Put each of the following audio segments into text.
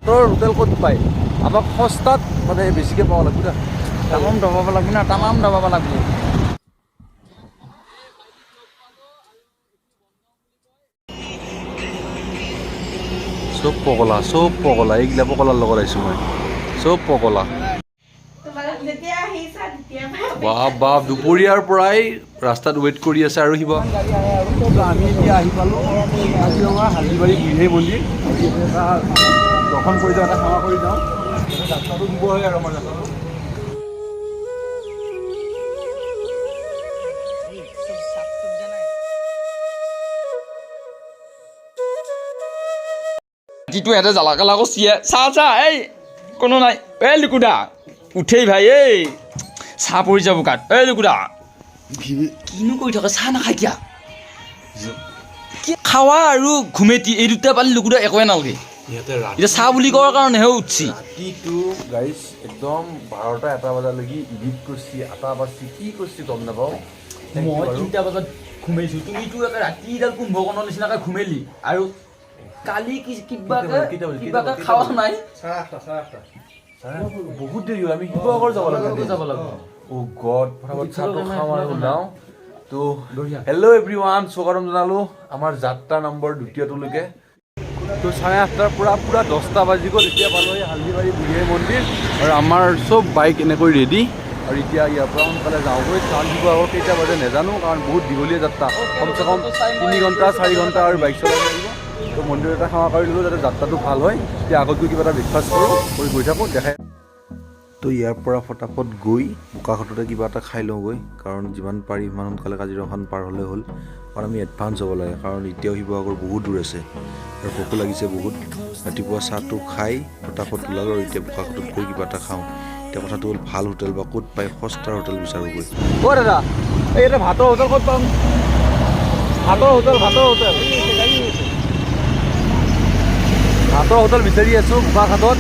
ভাতৰ হোটেল ক'ত পায় আমাক সস্তাত মানে বেছিকৈ পাব লাগিব না তামাম দবাব লাগব না তামাম দবাব লাগব চব পগলা এইগিলা পগলাৰ লগত আহিছোঁ মই চব পগলা বাপ দুপৰীয়াৰ পৰাই ৰাস্তাত ৱেইট কৰি আছে আৰু শিৱ আমি এতিয়া আহি পালোঁ কাজিৰঙা হালদিবাৰী বুঢ়ী মন্দিৰ দৰ্শন কৰি যাওঁ এটা সেৱা কৰি যাওঁ ৰাস্তাটো দিব হয় আৰু আমাৰ ৰাস্তাটো যিটো এটা জ্বালা কালা কচিয়ে চা এই কোনো নাই এই লুকুদা উঠেই ভাই এই চাহ পৰি যাব কাত এই লুকুদা কিনো কৰি থাকে চাহ নাখাই কিয়া খাৱা আৰু ঘুমেটি এই দুটা পালি লুকুদা একোৱে নালাগে এতিয়া চাহ বুলি কোৱাৰ কাৰণেহে উঠছি ৰাতিটো গাইজ একদম 12টা 1টা বজালৈকে ইডিট কৰিছি আটা বাচি কি কৰিছি গম নাপাওঁ মই 3টা বজাত ঘুমাইছোঁ তুমিতো একে ৰাতিডাল কুম্ভকৰ্ণৰ নিচিনাকৈ ঘুমেলি আৰু কালি কিবাকে খাৱা নাই বহুত দেৰি হয় আমি শিৱসাগৰ যাব লাগিব অ' গড ফটাফট চাহটো খাওঁ আৰু ওলাওঁ তো হেল্ল' এভৰিৱান স্বাগতম জনালোঁ আমাৰ যাত্ৰা নম্বৰ 2য়টোলৈকে তো 8:30টাৰ পৰা পুৰা 10টা বাজি গ'ল এতিয়া পালোঁ এই হালদিবাৰী বুঢ়ী মন্দিৰ আৰু আমাৰ চব বাইক এনেকৈ ৰেডি আৰু এতিয়া ইয়াৰ পৰা সোনকালে যাওঁগৈ কাৰণ শিৱসাগৰ কেইটা বাজে নাজানো কাৰণ বহুত দীঘলীয়া যাত্ৰা কমচে কম 3 ঘণ্টা 4 ঘণ্টা আৰু বাইক চলাব লাগিব তো মন্দিৰ এটা সেৱা কৰি ল'লোঁ যাতে যাত্ৰাটো ভাল হয় এতিয়া আগত গৈ কিবা এটা ব্ৰেকফাষ্ট কৰোঁ কৰি গৈ থাকোঁ দেখাই তো ইয়াৰ পৰা ফটাফট গৈ বোকাখাটতে কিবা এটা খাই লওঁগৈ কাৰণ যিমান পাৰি সিমান সোনকালে কাজিৰঙাখন পাৰ হ'লে হ'ল কাৰণ আমি এডভান্স হ'ব লাগে কাৰণ এতিয়াও শিৱসাগৰ বহুত দূৰ আছে আৰু ভোকো লাগিছে বহুত ৰাতিপুৱা চাহটো খাই ফটাফট ওলালোঁ আৰু এতিয়া বোকাখাটত গৈ কিবা এটা খাওঁ এতিয়া কথাটো হ'ল ভাল হোটেল বা ক'ত পায় সস্তাৰ হোটেল বিচাৰোঁগৈ অ' দাদা এই এটা ভাতৰ হোটেল ক'ত পাম ভাতৰ হোটেল বিচাৰি আছোঁ বোকাখাটত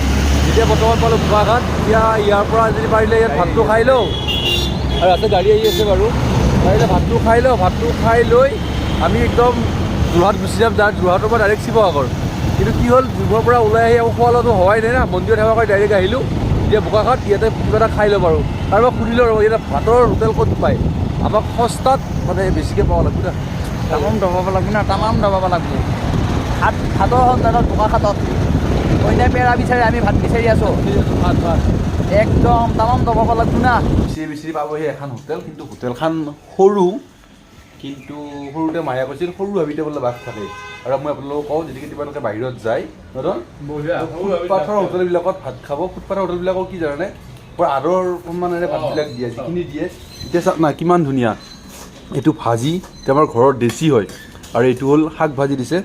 এতিয়া বৰ্তমান পালোঁ বোকাখাট এতিয়া ইয়াৰ পৰা যদি পাৰিলে ইয়াত ভাতটো খাই লওঁ আৰু ইয়াতে গাড়ী আহি আছে বাৰু পাৰিলে ভাতটো খাই লৈ আমি একদম যোৰহাট গুচি যাম যোৰহাটৰ পৰা ডাইৰেক্ট শিৱসাগৰ কিন্তু কি হ'ল যোৰহাটৰ পৰা ওলাই আহি আকৌ খোৱা লোৱাটো হোৱাই নাই না মন্দিৰত সেৱা কৰি ডাইৰেক্ট আহিলোঁ এতিয়া বোকাখাট ইয়াতে কিবা এটা খাই ল'ম আৰু মই সুধিলোঁ আৰু ইয়াতে ভাতৰ হোটেল ক'ত পায় আমাক সস্তাত মানে বেছিকৈ পাব লাগিব না তামাম দবাব লাগব না তামাম দবাব লাগব ভাতৰ সন্ধানত বোকাখাটত কইনা পেৰা বিচাৰি আমি ভাত বিচাৰি আছোঁ ভাত একদম তামাম দবাব লাগব না বিচাৰি পাবহি এখন হোটেল কিন্তু হোটেলখন সৰু কিন্তু সৰুতে মায়া কৈছিল সৰু হাবিতে বোলে বাঘ থাকে আৰু মই আপোনালোকক কওঁ যদি কেতিয়াবা বাহিৰত যায় ফুটপাথৰ হোটেলবিলাকত ভাত খাব ফুটপাথৰ হোটেলবিলাকক কি জানে বৰ আদৰ সন্মানেৰে ভাতবিলাক দিয়ে যিখিনি দিয়ে এতিয়া চাওক না কিমান ধুনীয়া এইটো ভাজি এতিয়া আমাৰ ঘৰৰ দেশী হয় আৰু এইটো হ'ল শাক ভাজি দিছে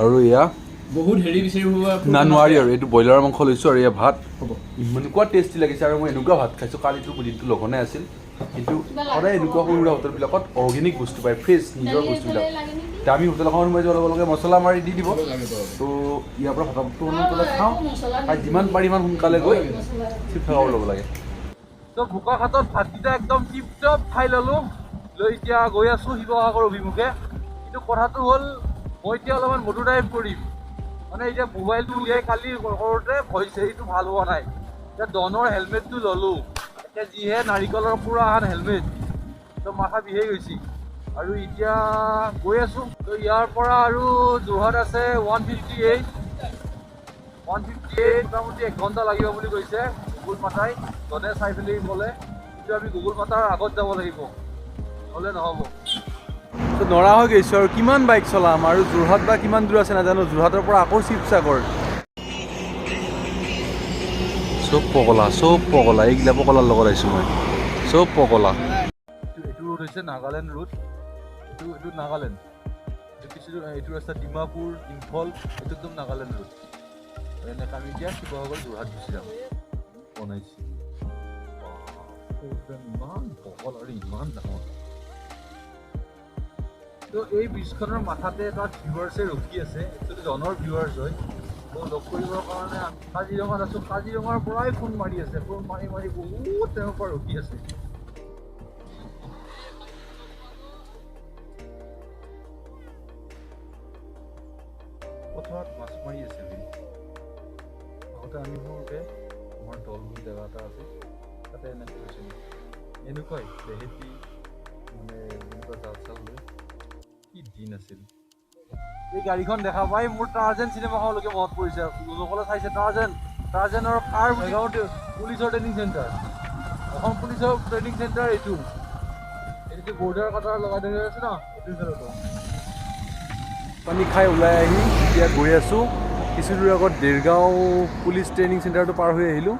আৰু এয়া বহুত হেৰি বিচাৰিব না নোৱাৰি আৰু এইটো ব্ৰইলাৰৰ মাংস লৈছোঁ আৰু এয়া ভাত হ'ব এনেকুৱা টেষ্টি লাগিছে আৰু মই এনেকুৱা ভাত খাইছোঁ কালিতো দিনটো লঘনে আছিল কিন্তু সদায় এনেকুৱা সৰু সুৰা হোটেলবিলাকত অৰ্গেনিক বস্তু পায় ফ্ৰেছ নিজৰ বস্তুবিলাক দামী হোটেল এখন সোমাই যাব লগে লগে মছলা মাৰি দি দিব তো ইয়াৰ পৰা ফটাফটটো সোনকালে খাওঁ আৰু যিমান পাৰি ইমান সোনকালে গৈ চিপ খাব ল'ব লাগে তো বোকাখাটত ভাতকেইটা একদম টিপ টপ খাই ল'লোঁ লৈ এতিয়া গৈ আছোঁ শিৱসাগৰ অভিমুখে কিন্তু কথাটো হ'ল মই এতিয়া অলপমান মটৰ ড্ৰাইভ কৰিম মানে এতিয়া মোবাইলটো উলিয়াই কালি কৰোঁতে ভইচ হেৰিটো ভাল হোৱা নাই এতিয়া ডনৰ হেলমেটটো ল'লোঁ এতিয়া যিহে নাৰিকলৰ পুৰা এখন হেলমেট তো মাথা বিষাই গৈছে আৰু এতিয়া গৈ আছোঁ তো ইয়াৰ পৰা আৰু যোৰহাট আছে 158 মোটামুটি 1 ঘণ্টা লাগিব বুলি কৈছে গুগল মাতাই ডনে চাই পেলাই ক'লে কিন্তু আমি গুগল মাতাৰ আগত যাব লাগিব নহ'লে নহ'ব নৰা হৈ গৈছোঁ আৰু কিমান বাইক চলাম আৰু যোৰহাট বা কিমান দূৰ আছে নাজানো যোৰহাটৰ পৰা আকৌ শিৱসাগৰ চব পগলা এইগিলা পগলাৰ লগত আহিছোঁ মই চব পগলা এইটো ৰোড হৈছে নাগালেণ্ড ৰোড এইটো নাগালেণ্ড এইটো ৰাস্তা ডিমাপুৰ ইম্ফল এইটো একদম নাগালেণ্ড ৰোড এনেকৈ আমি এতিয়া শিৱসাগৰ যোৰহাট গুচি যাম বনাইছোঁ ইমান পগল আৰু ইমান ডাঙৰ তো এই ব্ৰিজখনৰ মাথাতে এটা ভিউৱাৰ্ছে ৰখি আছে একচুৱেলি জনৰ ভিউৱাৰ্ছ হয় তো লগ কৰিবৰ কাৰণে আমি কাজিৰঙাত আছোঁ কাজিৰঙাৰ পৰাই ফোন মাৰি আছে ফোন মাৰি বহুত তেওঁৰ পৰা ৰখি আছে পথাৰত মাছ মাৰি আছে আগতে আমি সৰুতে আমাৰ দল বুলি জেগা এটা আছে তাতে এনেকৈ গৈছিলোঁ এনেকুৱাই দেহেতি মানে এনেকুৱা জাল চাল লৈ কি দিন আছিল এই গাড়ীখন দেখা পাই মোৰ টাৰ্জেন চিনেমাখনলৈকে মনত পৰিছে লোকসকলে চাইছে টাৰ্জেনৰ কাৰ গাঁৱতে পুলিচৰ ট্ৰেইনিং চেণ্টাৰ অসম পুলিচৰ ট্ৰেইনিং চেণ্টাৰ এইটো বৰ্ডাৰ কাটাৰ লগাই ধৰি আছে ন এইটো পানী খাই ওলাই আহি এতিয়া গৈ আছোঁ কিছু দূৰ আগত দেৰগাঁও পুলিচ ট্ৰেইনিং চেণ্টাৰটো পাৰ হৈ আহিলোঁ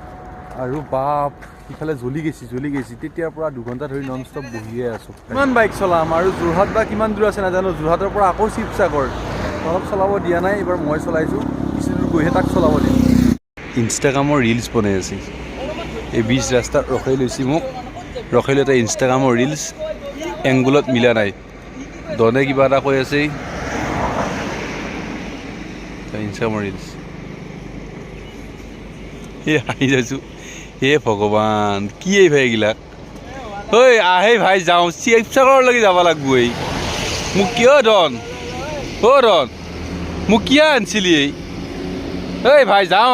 আৰু বাপ ইফালে জ্বলি গৈছে তেতিয়াৰ পৰা 2 ঘণ্টা ধৰি নন ষ্টপ বহিয়ে আছোঁ কিমান বাইক চলাম আৰু যোৰহাট বা কিমান দূৰ আছে নাজানো যোৰহাটৰ পৰা আকৌ শিৱসাগৰ অলপ চলাব দিয়া নাই এইবাৰ মই চলাইছোঁ কিছু দূৰ গৈহে তাক চলাব দিম ইনষ্টাগ্ৰামৰ ৰিলছ বনাই আছে এই বিচ ৰাস্তাত ৰখাই লৈছে মোক ৰখাই লৈ এটা ইনষ্টাগ্ৰামৰ ৰিলছ এংগুলত মিলা নাই দনে কিবা এটা কৈ আছে ইনষ্টাগ্ৰামৰ ৰিলছ এই হাঁহি যাইছোঁ হে ভগৱান কি এই ভাইগিলাক ঐ আহে ভাই যাওঁ শিৱসাগৰলৈকে যাব লাগব এই মোক কিয় ধন ধন মোক কিয় আনিছিলি ঐ ভাই যাওঁ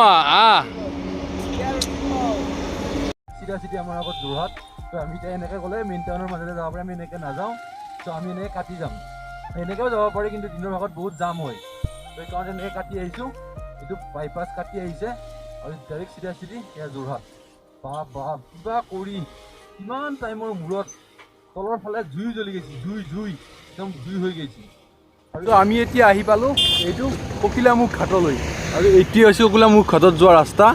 চিধা আমাৰ আগত যোৰহাট তো আমি এতিয়া এনেকৈ গ'লে মেইন টাউনৰ মাজতে যাব পাৰি আমি এনেকৈ নাযাওঁ তো আমি এনেকৈ কাটি যাম এনেকৈও যাব পাৰি কিন্তু দিনৰ ভাগত বহুত জাম হয় তো সেইকাৰণে এনেকৈ কাটি আহিছোঁ এইটো বাইপাছ কাটি আহিছে আৰু ডাইৰেক্ট চিধা এয়া যোৰহাট বাপ কিবা কৰি কিমান টাইমৰ মূৰত তলৰ ফালে জুই জ্বলি গৈছে জুই একদম জুই হৈ গৈছে আৰু আমি এতিয়া আহি পালোঁ এইটো ককিলামুখ ঘাটলৈ আৰু এইটোৱে হৈছে ককিলামুখ ঘাটত যোৱা ৰাস্তা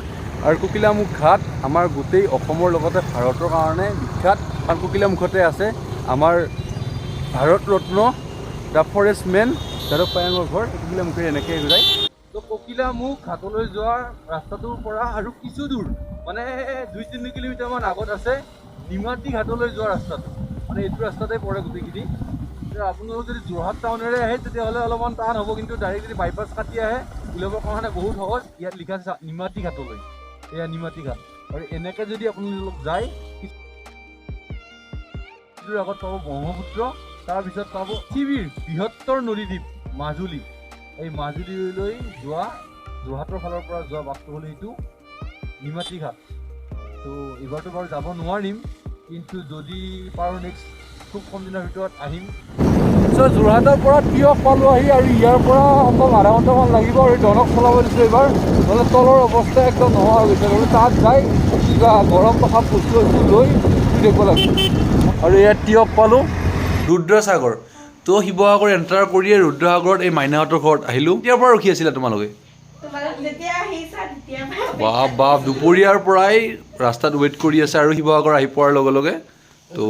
আৰু ককিলামুখ ঘাট আমাৰ গোটেই অসমৰ লগতে ভাৰতৰ কাৰণে বিখ্যাত কাৰণ ককিলামুখতে আছে আমাৰ Bharat Ratna the forest man Yadav পায়েঙৰ ঘৰ ককিলামুখে এনেকৈ যায় তো ককিলামুখ ঘাটলৈ যোৱা ৰাস্তাটোৰ পৰা আৰু কিছু দূৰ মানে 2-3 কিলোমিটাৰমান আগত আছে নিমাতী ঘাটলৈ যোৱা ৰাস্তাটো মানে এইটো ৰাস্তাতে পৰে গোটেইখিনি আপোনালোক যদি যোৰহাট টাউনেৰে আহে তেতিয়াহ'লে অলপমান টান হ'ব কিন্তু ডাইৰেক্ট যদি বাইপাছ কাটি আহে ওলাবৰ কাৰণে বহুত সহজ ইয়াত লিখা আছে নিমাতী ঘাটলৈ এয়া নিমাতী ঘাট আৰু এনেকৈ যদি আপোনালোক যায় আগত পাব ব্ৰহ্মপুত্ৰ তাৰপিছত পাব পৃথিৱীৰ বৃহত্তৰ নদীদ্বীপ মাজুলী এই মাজুলীলৈ যোৱা যোৰহাটৰ ফালৰ পৰা যোৱা বাটটো হ'ল এইটো নিমাতী ঘাট তো এইবাৰতো বাৰু যাব নোৱাৰিম কিন্তু যদি পাৰোঁ নেক্সট খুব কম দিনৰ ভিতৰত আহিম চ' যোৰহাটৰ পৰা তিয়ক পালোঁ আহি আৰু ইয়াৰ পৰা সম্ভৱ আধা ঘণ্টামান লাগিব আৰু দনক চলাব দিছোঁ এইবাৰ নহ'লে তলৰ অৱস্থা একদম নোহোৱা হৈ গৈছে আৰু তাত যাই কিবা গৰম টকা বস্তু লৈ শুই থাকিব লাগিব আৰু ইয়াত তিয়ক পালোঁ ৰুদ্ৰসাগৰ তো শিৱসাগৰ এণ্টাৰ কৰিয়ে ৰুদ্ৰসাগৰত এই মাইনাহঁতৰ ঘৰত আহিলোঁ তেতিয়াৰ পৰা ৰখি আছিলা তোমালোকে বাপ দুপৰীয়াৰ পৰাই ৰাস্তাত ৱেইট কৰি আছে আৰু শিৱসাগৰ আহি পোৱাৰ লগে লগে তো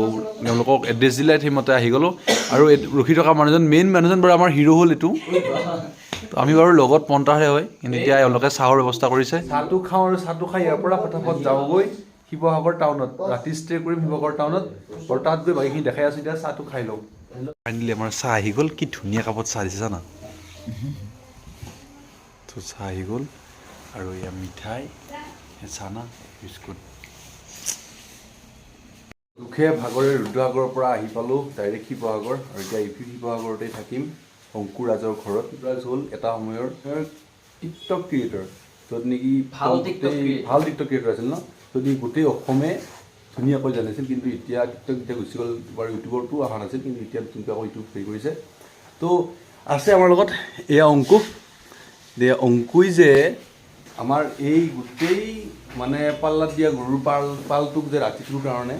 তেওঁলোকক এড্ৰেছ দিলে সেইমতে আহি গ'লোঁ আৰু ৰখি থকা মেইন মানুহজন বাৰু আমাৰ হিৰো হ'ল এইটো তো আমি বাৰু লগত পন্তাহে হয় কিন্তু এতিয়া এওঁলোকে চাহৰ ব্যৱস্থা কৰিছে চাহটো খাওঁ আৰু চাহটো খাই ইয়াৰ পৰা ফটাফট যাওঁগৈ শিৱসাগৰ টাউনত ৰাতি ষ্টে কৰিম শিৱসাগৰ টাউনত আৰু তাত গৈ বাকীখিনি দেখাই আছোঁ এতিয়া চাহটো খাই লওঁ ফাইনেলি আমাৰ চাহ আহি গ'ল কি ধুনীয়া কাপত চাহ দিছে জানা তো চাহ আহি গ'ল আৰু এয়া মিঠাই চানা বিস্কুট দুখে ভাগৰে ৰুদ্ৰসাগৰৰ পৰা আহি পালোঁ ডাইৰেক্ট শিৱসাগৰ আৰু এতিয়া শিৱসাগৰতে থাকিম অংকুৰাজৰ ঘৰত ৰাজ হ'ল এটা সময়ৰ টিকটক ক্ৰিয়েটৰ য'ত নেকি ভাল টিকটক ক্ৰিয়েটৰ আছিল ন য'ত নেকি গোটেই অসমে ধুনীয়াকৈ জানিছিল কিন্তু এতিয়া টিকটক এতিয়া গুচি গ'ল বাৰু ইউটিউবৰটো অহা নাছিল কিন্তু এতিয়া নতুনকৈ আকৌ ইউটিউব হেৰি কৰিছে তো আছে আমাৰ লগত এয়া অংকুই যে আমাৰ এই গোটেই মানে পাল্লাত দিয়া গৰুৰ পালটোক যে ৰাতিটোৰ কাৰণে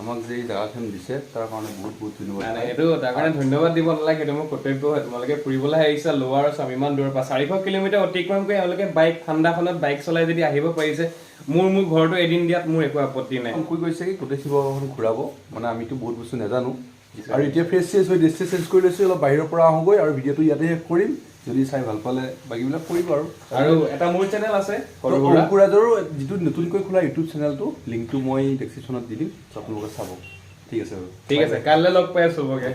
আমাক যে এই জেগাখন দিছে তাৰ কাৰণে বহুত ধন্যবাদ এইটো তাৰ কাৰণে ধন্যবাদ দিব নালাগে সেইটো মোৰ কৰ্তব্য হয় তোমালোকে ফুৰিবলৈ আহিছা লোৱাৰ ইমান দূৰৰ পৰা 400 কিলোমিটাৰ অতিক্ৰম কৰি এওঁলোকে বাইক ঠাণ্ডাখনত বাইক চলাই যদি আহিব পাৰিছে মোৰ ঘৰটো এদিন দিয়াত মোৰ একো আপত্তি নাই কৈ গৈছে কি গোটেই শিৱসাগৰখন ঘূৰাব মানে আমিতো বহুত বস্তু নাজানো আৰু এতিয়া ফ্ৰেছ হৈ ড্ৰেছ চেঞ্জ কৰি লৈছোঁ অলপ বাহিৰৰ পৰা আহোঁগৈ আৰু ভিডিঅ'টো ইয়াতে শেষ কৰিম যদি চাই ভাল পালে বাকীবিলাক কৰিব আৰু এটা মোৰ চেনেল আছে অংকুৰাজৰো যিটো নতুনকৈ খোলা ইউটিউব চেনেলটো লিংকটো মই ডেছক্ৰিপশ্যনত দি দিম আপোনালোকে চাব ঠিক আছে কাইলৈ লগ পাই আছোঁ চবকে